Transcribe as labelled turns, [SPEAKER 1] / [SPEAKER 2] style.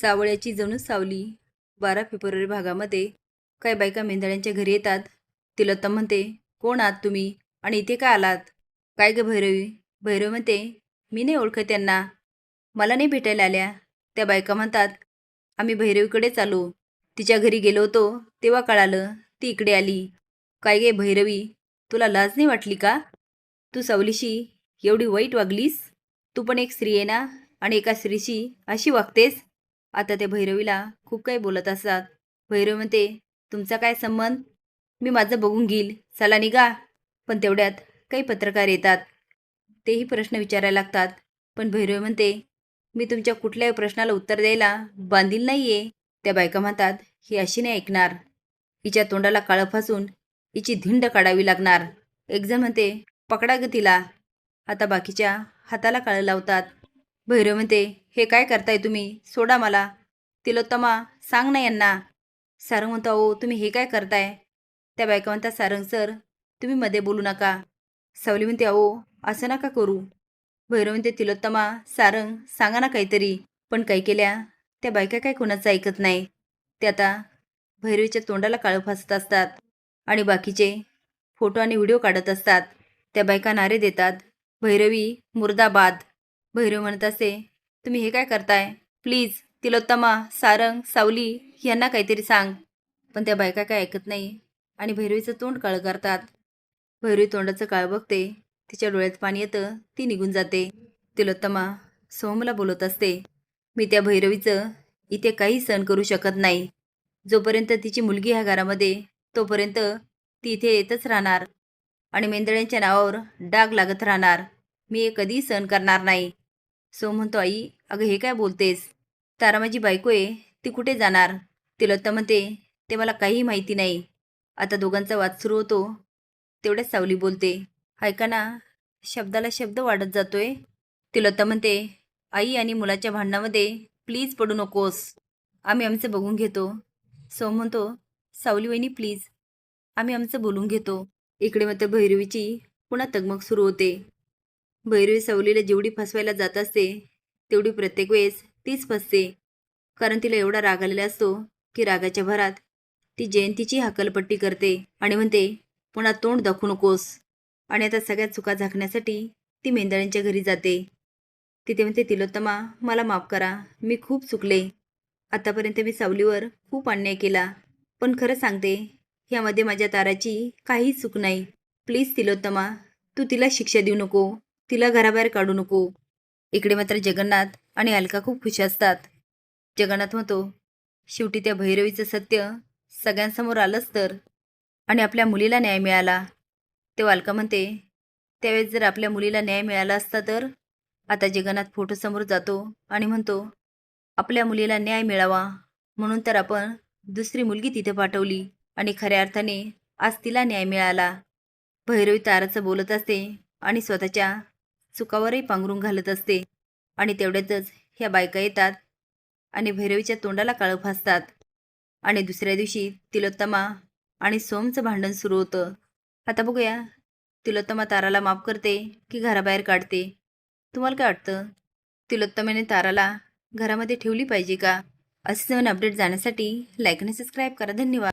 [SPEAKER 1] सावळ्याची जणू सावली 12 फेब्रुवारी भागामध्ये काही बायका मेंढरांच्या घरी येतात. तिलोत्तम म्हणते, कोण आहात तुम्ही आणि इथे का आलात? काय ग भैरवी? भैरवी म्हणते, मी नाही ओळखत त्यांना, मला नाही भेटायला आल्या. त्या बायका म्हणतात, आम्ही भैरवीकडेच आलो, तिच्या घरी गेलो होतो तेव्हा कळालं ती इकडे आली. काय गे भैरवी, तुला लाज नाही वाटली का? तू सावलीशी एवढी वाईट वागलीस? तू पण एक स्त्री आहे ना, आणि एका स्त्रीशी अशी वागतेस? आता त्या भैरवीला खूप काही बोलत असतात. भैरवी म्हणते, तुमचा काय संबंध? मी माझं बघून घेईल, चला निघा. पण तेवढ्यात काही पत्रकार येतात. तेही प्रश्न विचारायला लागतात. पण भैरवी म्हणते, मी तुमच्या कुठल्याही प्रश्नाला उत्तर द्यायला बांधील नाहीये. त्या बायका म्हणतात, ही अशी नाही ऐकणार, हिच्या तोंडाला काळं फासून हिची धिंड काढावी लागणार. एकजण म्हणते, पकडा ग तिला. आता बाकीच्या हाताला काळं लावतात. भैरव म्हणते, हे काय करताय तुम्ही? सोडा मला. तिलोत्तमा, सांग ना यांना. सारंग म्हणतो, अहो तुम्ही हे काय करताय? त्या बायका म्हणतात, सारंग सर, तुम्ही मध्ये बोलू नका. सावली म्हणते, अहो असं नका करू. भैरव म्हणते, तिलोत्तमा, सारंग सांगा ना काहीतरी. पण काही केल्या त्या बायका काय कोणाचं ऐकत नाही. ते आता भैरवीच्या तोंडाला काळं फासत असतात आणि बाकीचे फोटो आणि व्हिडिओ काढत असतात. त्या बायका नारे देतात, भैरवी मुर्दाबाद. भैरवी म्हणत असते, तुम्ही हे काय करताय? प्लीज तिलोत्तमा, सारंग, सावली यांना काहीतरी सांग. पण त्या बायका काय ऐकत नाही आणि भैरवीचं तोंड काळं करतात. भैरवी तोंडाचं काळ बघते, तिच्या डोळ्यात पाणी येतं, ती निघून जाते. तिलोत्तमा सोहमला बोलत असते, मी त्या भैरवीचं इथे काही सहन करू शकत नाही. जोपर्यंत तिची मुलगी ह्या घरामध्ये, तोपर्यंत ती इथे येतच राहणार आणि मेंदळ्यांच्या नावावर डाग लागत राहणार. मी हे कधीही सहन करणार नाही. सोहम म्हणतो, आई अगं हे काय बोलतेस? तारा माझी बायको आहे, ती कुठे जाणार? तिलोत्तम म्हणते, ते मला काही माहिती नाही. आता दोघांचा वाद सुरू होतो. तेवढ्याच सावली बोलते, ऐका ना, शब्दाला शब्द वाढत जातोय. तिलोत्तम म्हणते, आई आणि मुलाच्या भांडणामध्ये प्लीज पडू नकोस, आम्ही आमचं बघून घेतो. सोहम म्हणतो, सावली वहिनी प्लीज, आम्ही आमचं बोलून घेतो. इकडे मात्र भैरवीची पुन्हा तगमग सुरू होते. भैरवी सावलीला जेवढी फसवायला जात असते, तेवढी प्रत्येक वेळेस तीच फसते. कारण तिला एवढा राग आलेला असतो की रागाच्या भरात ती जयंतीची हकलपट्टी करते आणि म्हणते, पुन्हा तोंड दाखवू नकोस. आणि आता सगळ्या चुका झाकण्यासाठी ती मेंदळ्यांच्या घरी जाते. तिथे म्हणते, तिलोत्तमा मला माफ करा, मी खूप चुकले. आतापर्यंत मी सावलीवर खूप अन्याय केला, पण खरं सांगते, ह्यामध्ये माझ्या ताराची काहीच चूक नाही. प्लीज तिलोत्तमा, तू तिला शिक्षा देऊ नको, तिला घराबाहेर काढू नको. इकडे मात्र जगन्नाथ आणि अलका खूप खुश असतात. जगन्नाथ म्हणतो, शेवटी त्या भैरवीचं सत्य सगळ्यांसमोर आलंच तर, आणि आपल्या मुलीला न्याय मिळाला. तेव्हा अलका म्हणते, त्यावेळेस जर आपल्या मुलीला न्याय मिळाला असता तर. आता जगन्नाथ फोटोसमोर जातो आणि म्हणतो, आपल्या मुलीला न्याय मिळावा म्हणून तर आपण दुसरी मुलगी तिथे पाठवली आणि खऱ्या अर्थाने आज तिला न्याय मिळाला. भैरवी ताराचं बोलत असते आणि स्वतःच्या चुकावरही पांघरून घालत असते. आणि तेवढ्यातच ह्या बायका येतात आणि भैरवीच्या तोंडाला काळं फासतात. आणि दुसऱ्या दिवशी तिलोत्तमा आणि सोमचं भांडण सुरू होतं. आता बघूया, तिलोत्तमा ताराला माफ करते की घराबाहेर काढते? तुम्हाला काय वाटतं? तिलोत्तमाने ताराला घरामध्ये ठेवली पाहिजे का? असे नवीन अपडेट जाण्यासाठी लाईक आणि सबस्क्राईब करा. धन्यवाद.